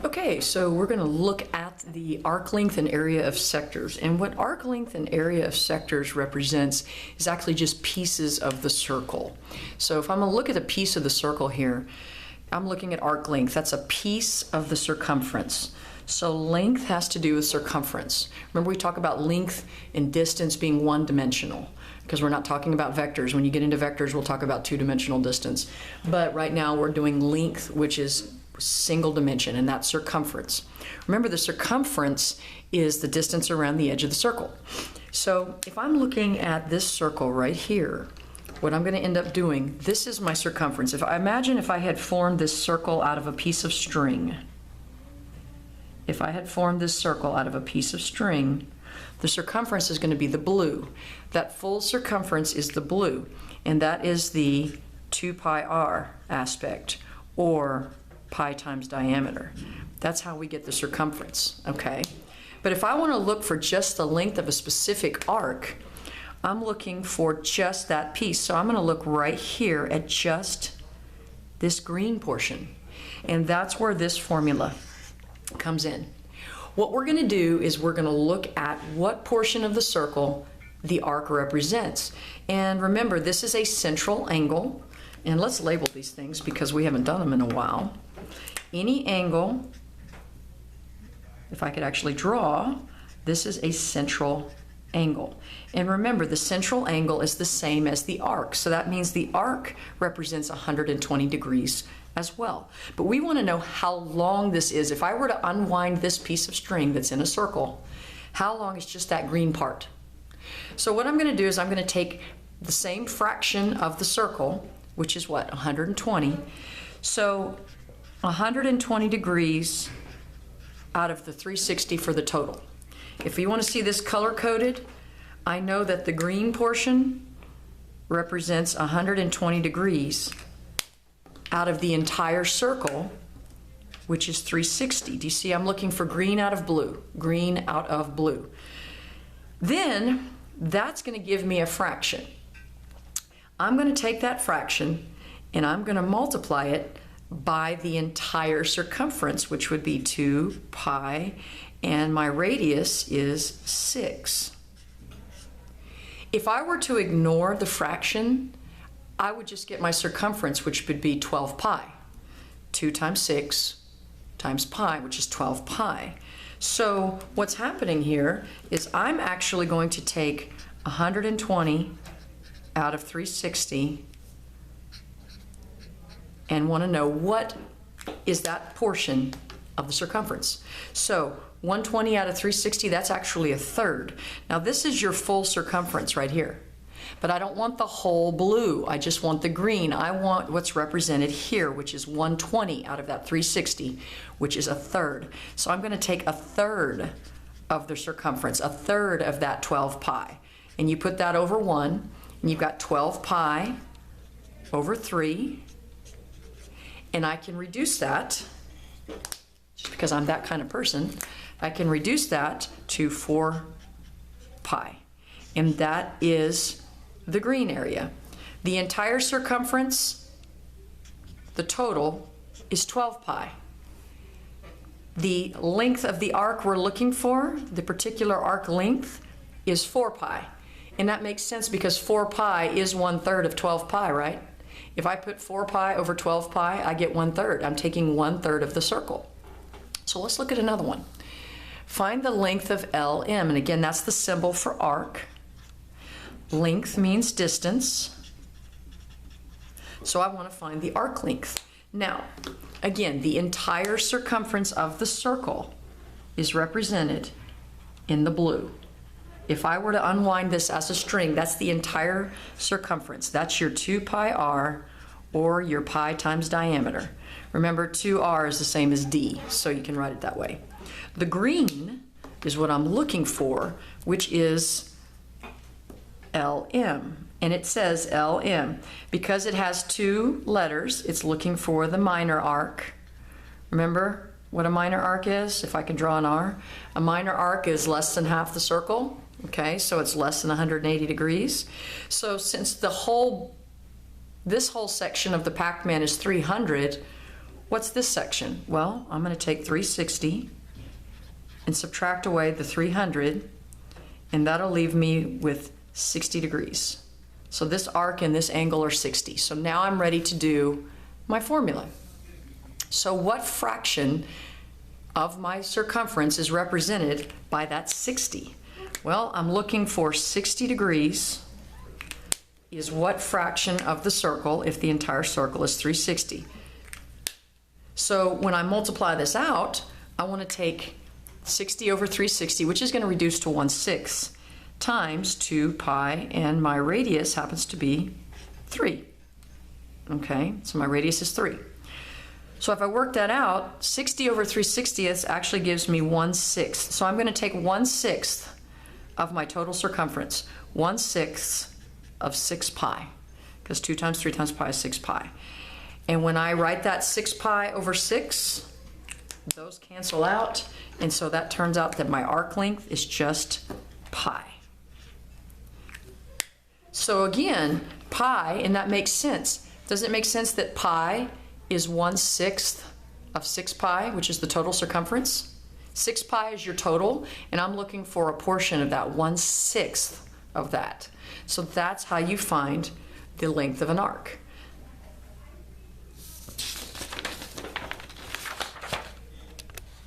Okay, so we're going to look at the arc length and area of sectors. And what arc length and area of sectors represents is actually just pieces of the circle. So if I'm going to look at a piece of the circle here, I'm looking at arc length. That's a piece of the circumference. So length has to do with circumference. Remember, we talk about length and distance being one-dimensional because we're not talking about vectors. When you get into vectors, we'll talk about two-dimensional distance. But right now we're doing length, which is single dimension, and that's circumference. Remember, the circumference is the distance around the edge of the circle. So if I'm looking at this circle right here, what I'm going to end up doing, this is my circumference. If I imagine if I had formed this circle out of a piece of string, if I had formed this circle out of a piece of string, the circumference is going to be the blue. That full circumference is the blue, and that is the 2 pi r aspect, or pi times diameter. That's how we get the circumference, okay? But if I want to look for just the length of a specific arc, I'm looking for just that piece. So I'm going to look right here at just this green portion. And that's where this formula comes in. What we're going to do is we're going to look at what portion of the circle the arc represents. And remember, this is a central angle. And let's label these things because we haven't done them in a while. Any angle, if I could actually draw, this is a central angle. And remember, the central angle is the same as the arc. So that means the arc represents 120 degrees as well. But we want to know how long this is. If I were to unwind this piece of string that's in a circle, how long is just that green part? So what I'm going to do is I'm going to take the same fraction of the circle, which is what, 120. So 120 degrees out of the 360 for the total. If you want to see this color-coded, I know that the green portion represents 120 degrees out of the entire circle, which is 360. Do you see I'm looking for green out of blue, green out of blue. Then that's going to give me a fraction. I'm going to take that fraction and I'm going to multiply it by the entire circumference, which would be 2 pi, and my radius is 6. If I were to ignore the fraction, I would just get my circumference, which would be 12 pi. 2 times 6 times pi, which is 12 pi. So what's happening here is I'm actually going to take 120 out of 360 and want to know what is that portion of the circumference. So 120 out of 360, that's actually a third. Now this is your full circumference right here. But I don't want the whole blue, I just want the green. I want what's represented here, which is 120 out of that 360, which is a third. So I'm going to take a third of the circumference, a third of that 12 pi. And you put that over 1, and you've got 12 pi over 3. And I can reduce that, just because I'm that kind of person, I can reduce that to 4 pi. And that is the green area. The entire circumference, the total, is 12 pi. The length of the arc we're looking for, the particular arc length, is 4 pi. And that makes sense because 4 pi is 1/3 of 12 pi, right? If I put 4 pi over 12 pi, I get 1/3. I'm taking 1/3 of the circle. So let's look at another one. Find the length of LM, and again, that's the symbol for arc. Length means distance. So I want to find the arc length. Now, again, the entire circumference of the circle is represented in the blue. If I were to unwind this as a string, that's the entire circumference. That's your 2 pi r, or your pi times diameter. Remember, 2r is the same as d, so you can write it that way. The green is what I'm looking for, which is LM, and it says LM. Because it has 2 letters, it's looking for the minor arc. Remember what a minor arc is? If I can draw an R. A minor arc is less than half the circle. Okay, so it's less than 180 degrees. So since this whole section of the Pac-Man is 300, What's this section? Well, I'm going to take 360 and subtract away the 300, and that'll leave me with 60 degrees. So this arc and this angle are 60. So now I'm ready to do my formula. So what fraction of my circumference is represented by that 60? Well, I'm looking for 60 degrees is what fraction of the circle if the entire circle is 360. So when I multiply this out, I want to take 60 over 360, which is going to reduce to 1/6, times 2 pi, and my radius happens to be 3. Okay, so my radius is 3. So if I work that out, 60 over 360 actually gives me 1/6. So I'm going to take 1/6 of my total circumference, 1/6 of 6 pi, because 2 times 3 times pi is 6 pi. And when I write that 6 pi over 6, those cancel out, and so that turns out that my arc length is just pi. So again, pi, and that makes sense. Does it make sense that pi is 1/6 of 6 pi, which is the total circumference? 6 pi is your total, and I'm looking for a portion of that, 1/6 of that. So that's how you find the length of an arc.